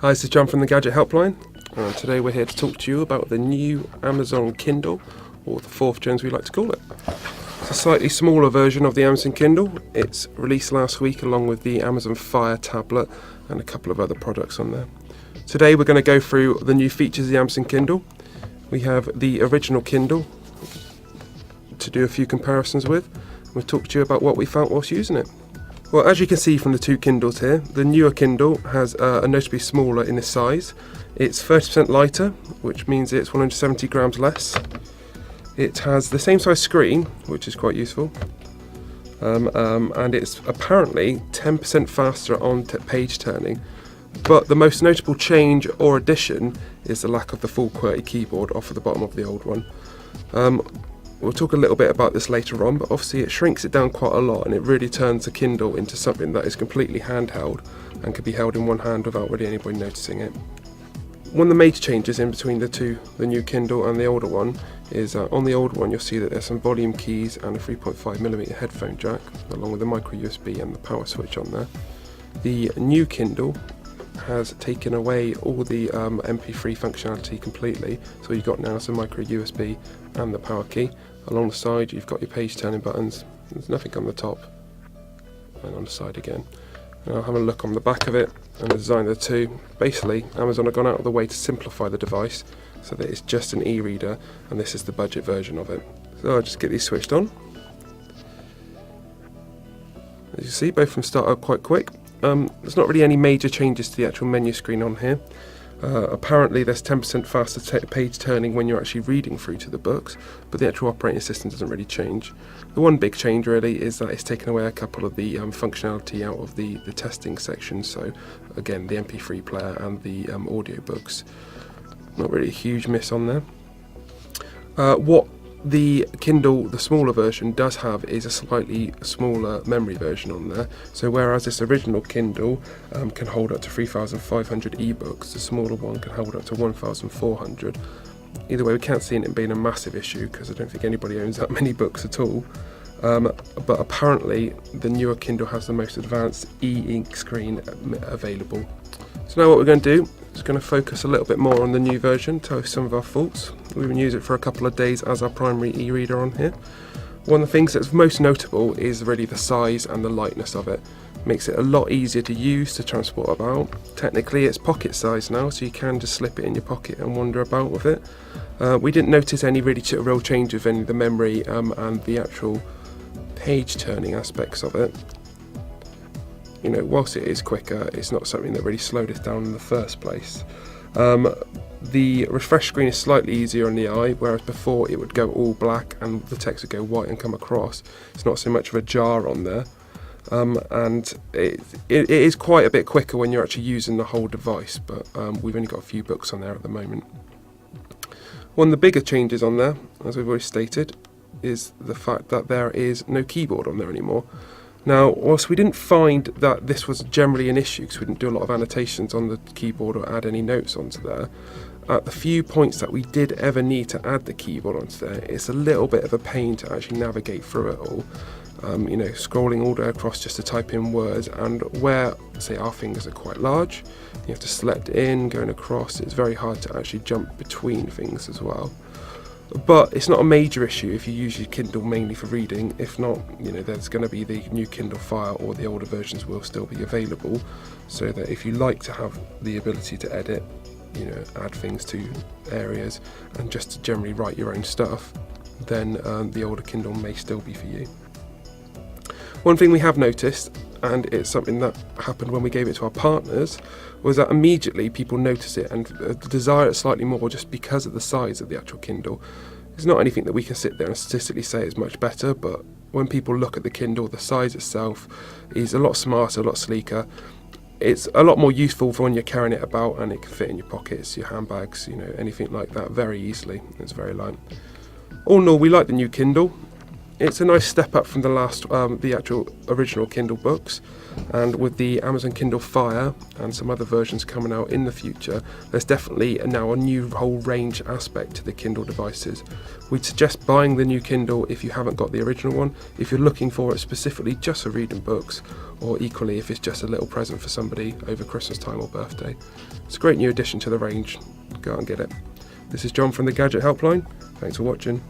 Hi, this is John from the Gadget Helpline, and today we're here to talk to you about the new Amazon Kindle, or the 4th gen as we like to call it. It's a slightly smaller version of the Amazon Kindle. It's released last week along with the Amazon Fire tablet and a couple of other products on there. Today we're going to go through the new features of the Amazon Kindle. We have the original Kindle to do a few comparisons with. We'll talk to you about what we felt whilst using it. Well, as you can see from the two Kindles here, the newer Kindle has a noticeably smaller in its size. It's 30% lighter, which means it's 170 grams less. It has the same size screen, which is quite useful, and it's apparently 10% faster on page turning. But the most notable change or addition is the lack of the full QWERTY keyboard off at the bottom of the old one. We'll talk a little bit about this later on, but obviously it shrinks it down quite a lot and it really turns the Kindle into something that is completely handheld and can be held in one hand without really anybody noticing it. One of the major changes in between the new Kindle and the older one, is on the old one you'll see that there's some volume keys and a 3.5mm headphone jack, along with a micro USB and the power switch on there. The new Kindle has taken away all the MP3 functionality completely, so what you've got now is a micro USB and the power key. Along the side you've got your page turning buttons. There's nothing on the top, and on the side again. And I'll have a look on the back of it and the design of the two. Basically, Amazon have gone out of the way to simplify the device so that it's just an e-reader, and this is the budget version of it. So I'll just get these switched on. As you see, both of them start up quite quick. There's not really any major changes to the actual menu screen on here. Apparently there's 10% faster page turning when you're actually reading through to the books, but the actual operating system doesn't really change. The one big change really is that it's taken away a couple of the functionality out of the testing section, so again the MP3 player and the audio books. Not really a huge miss on there. What the Kindle, the smaller version, does have is a slightly smaller memory version on there. So whereas this original Kindle can hold up to 3,500 ebooks, the smaller one can hold up to 1,400. Either way, we can't see it being a massive issue because I don't think anybody owns that many books at all. But apparently the newer Kindle has the most advanced e-ink screen available. So now what we're going to do is going to focus a little bit more on the new version, tell you some of our faults. We've been using it for a couple of days as our primary e-reader on here. One of the things that's most notable is really the size and the lightness of it. Makes it a lot easier to use to transport about. Technically it's pocket size now, so you can just slip it in your pocket and wander about with it. We didn't notice any real change with any of the memory and the actual page turning aspects of it. You know, whilst it is quicker, it's not something that really slowed us down in the first place. The refresh screen is slightly easier on the eye, whereas before it would go all black and the text would go white and come across. It's not so much of a jar on there. And it is quite a bit quicker when you're actually using the whole device, but we've only got a few books on there at the moment. One of the bigger changes on there, as we've already stated, is the fact that there is no keyboard on there anymore. Now, whilst we didn't find that this was generally an issue because we didn't do a lot of annotations on the keyboard or add any notes onto there, at the few points that we did ever need to add the keyboard onto there, it's a little bit of a pain to actually navigate through it all. You know, scrolling all the way across just to type in words, and where, say, our fingers are quite large, you have to select in, going across, it's very hard to actually jump between things as well. But it's not a major issue if you use your Kindle mainly for reading. If not, you know, there's going to be the new Kindle Fire, or the older versions will still be available, so that if you like to have the ability to edit, you know, add things to areas and just to generally write your own stuff, then the older Kindle may still be for you. One thing we have noticed, and it's something that happened when we gave it to our partners, was that immediately people notice it and desire it slightly more just because of the size of the actual Kindle. It's not anything that we can sit there and statistically say is much better, but when people look at the Kindle, the size itself is a lot smarter, a lot sleeker. It's a lot more useful for when you're carrying it about, and it can fit in your pockets, your handbags, you know, anything like that very easily. It's very light. All in all, we like the new Kindle. It's a nice step up from the actual original Kindle books, and with the Amazon Kindle Fire and some other versions coming out in the future, there's definitely now a new whole range aspect to the Kindle devices. We'd suggest buying the new Kindle if you haven't got the original one, if you're looking for it specifically just for reading books, or equally if it's just a little present for somebody over Christmas time or birthday. It's a great new addition to the range. Go out and get it. This is John from the Gadget Helpline. Thanks for watching.